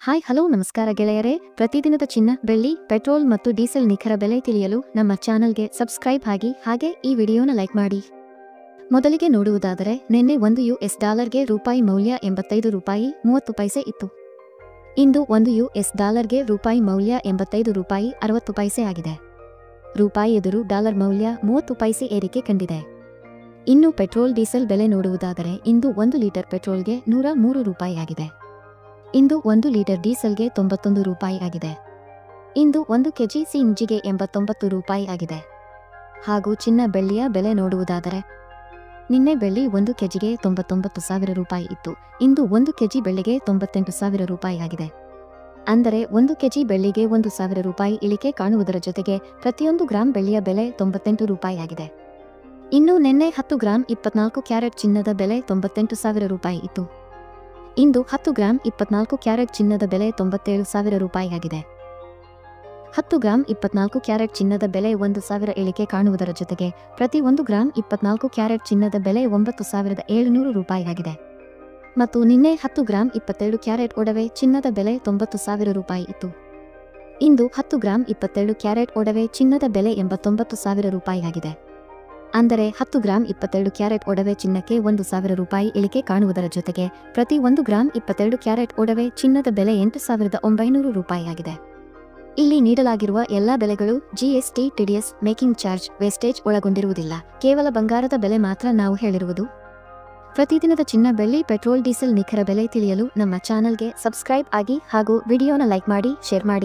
Hi hello ನಮಸ್ಕಾರ ಗೆಳೆಯರೇ. ಪ್ರತಿದಿನದ ಚಿನ್ನ, ಬೆಳ್ಳಿ, ಪೆಟ್ರೋಲ್ ಮತ್ತು ಡೀಸೆಲ್ ನಿಖರ ಬೆಲೆ ತಿಳಿಯಲು ನಮ್ಮ ಚಾನಲ್ಗೆ ಸಬ್ಸ್ಕ್ರೈಬ್ ಆಗಿ ಹಾಗೆ ಈ ವಿಡಿಯೋನ ಲೈಕ್ ಮಾಡಿ. ಮೊದಲಿಗೆ ನೋಡುವುದಾದರೆ, ನಿನ್ನೆ $1 ರೂಪಾಯಿ ಮೌಲ್ಯ $85.30 ಇತ್ತು. ಇಂದು $1 ರೂಪಾಯಿ ಮೌಲ್ಯ $85.60 ಆಗಿದೆ. ರೂಪಾಯಿ ಎದುರು ಡಾಲರ್ ಮೌಲ್ಯ 30 ಪೈಸೆ ಏರಿಕೆ ಕಂಡಿದೆ. ಇನ್ನು ಪೆಟ್ರೋಲ್ ಡೀಸೆಲ್ ಬೆಲೆ ನೋಡುವುದಾದರೆ, ಇಂದು 1 ಲೀಟರ್ ಪೆಟ್ರೋಲ್ಗೆ $103 ರೂಪಾಯಿ ಆಗಿದೆ. ಇಂದು 1 ಲೀಟರ್ ಡೀಸೆಲ್ಗೆ $91 ರೂಪಾಯಿ ಆಗಿದೆ. ಇಂದು 1 ಕೆಜಿ ಸಿಎನ್ಜಿಗೆ $89 ರೂಪಾಯಿ ಆಗಿದೆ. ಹಾಗೂ ಚಿನ್ನ, ಬೆಳ್ಳಿಯ ಬೆಲೆ ನೋಡುವುದಾದರೆ, ನಿನ್ನೆ ಬೆಳ್ಳಿ 1 ಕೆಜಿಗೆ $99,000 ರೂಪಾಯಿ ಇತ್ತು. ಇಂದು 1 ಕೆಜಿ ಬೆಳ್ಳಿಗೆ $98,000 ರೂಪಾಯಿ ಆಗಿದೆ. ಅಂದರೆ 1 ಕೆಜಿ ಬೆಳ್ಳಿಗೆ $1,000 ರೂಪಾಯಿ ಇಳಿಕೆ ಕಾಣುವುದರ ಜೊತೆಗೆ ಪ್ರತಿಯೊಂದು ಗ್ರಾಂ ಬೆಳ್ಳಿಯ ಬೆಲೆ $98 ರೂಪಾಯಿ ಆಗಿದೆ. ಇನ್ನು ನಿನ್ನೆ 10 ಗ್ರಾಂ 24 ಕ್ಯಾರೆಟ್ ಚಿನ್ನದ ಬೆಲೆ $98,000 ರೂಪಾಯಿ ಇತ್ತು. ಇಂದು 10 ಗ್ರಾಂ 24 ಕ್ಯಾರೆಟ್ ಚಿನ್ನದ ಬೆಲೆ $97,000 ರೂಪಾಯಿ ಆಗಿದೆ. 10 ಗ್ರಾಂ 24 ಕ್ಯಾರೆಟ್ ಚಿನ್ನದ ಬೆಲೆ 1,000 ಇಳಿಕೆ ಕಾಣುವುದರ ಜೊತೆಗೆ ಪ್ರತಿ 1 ಗ್ರಾಂ 24 ಕ್ಯಾರೆಟ್ ಚಿನ್ನದ ಬೆಲೆ $9,700 ರೂಪಾಯಿ ಆಗಿದೆ. ಮತ್ತು ನಿನ್ನೆ 10 ಗ್ರಾಂ 22 ಕ್ಯಾರೆಟ್ ಒಡವೆ ಚಿನ್ನದ ಬೆಲೆ $90,000 ರೂಪಾಯಿ ಇತ್ತು. ಇಂದು 10 ಗ್ರಾಂ 22 ಕ್ಯಾರೆಟ್ ಒಡವೆ ಚಿನ್ನದ ಬೆಲೆ $89,000 ರೂಪಾಯಿ ಆಗಿದೆ. ಅಂದರೆ 10 ಗ್ರಾಂ 22 ಕ್ಯಾರೆಟ್ ಒಡವೆ ಚಿನ್ನಕ್ಕೆ $1,000 ರೂಪಾಯಿ ಇಳಿಕೆ ಕಾಣುವುದರ ಜೊತೆಗೆ ಪ್ರತಿ 1 ಗ್ರಾಂ 22 ಕ್ಯಾರೆಟ್ ಒಡವೆ ಚಿನ್ನದ ಬೆಲೆ $8,900 ರೂಪಾಯಿ ಆಗಿದೆ. ಇಲ್ಲಿ ನೀಡಲಾಗಿರುವ ಎಲ್ಲಾ ಬೆಲೆಗಳು GST, TDS, making charge, wastage ಒಳಗೊಂಡಿರುವುದಿಲ್ಲ. ಕೇವಲ ಬಂಗಾರದ ಬೆಲೆ ಮಾತ್ರ ನಾವು ಹೇಳಿರುವುದು. ಪ್ರತಿದಿನದ ಚಿನ್ನ, ಬೆಳ್ಳಿ, ಪೆಟ್ರೋಲ್, ಡೀಸೆಲ್ ನಿಖರ ಬೆಲೆ ತಿಳಿಯಲು ನಮ್ಮ ಚಾನಲ್ಗೆ ಸಬ್ಸ್ಕ್ರೈಬ್ ಆಗಿ ಹಾಗೂ ವಿಡಿಯೋನ ಲೈಕ್ ಮಾಡಿ, ಶೇರ್ ಮಾಡಿ.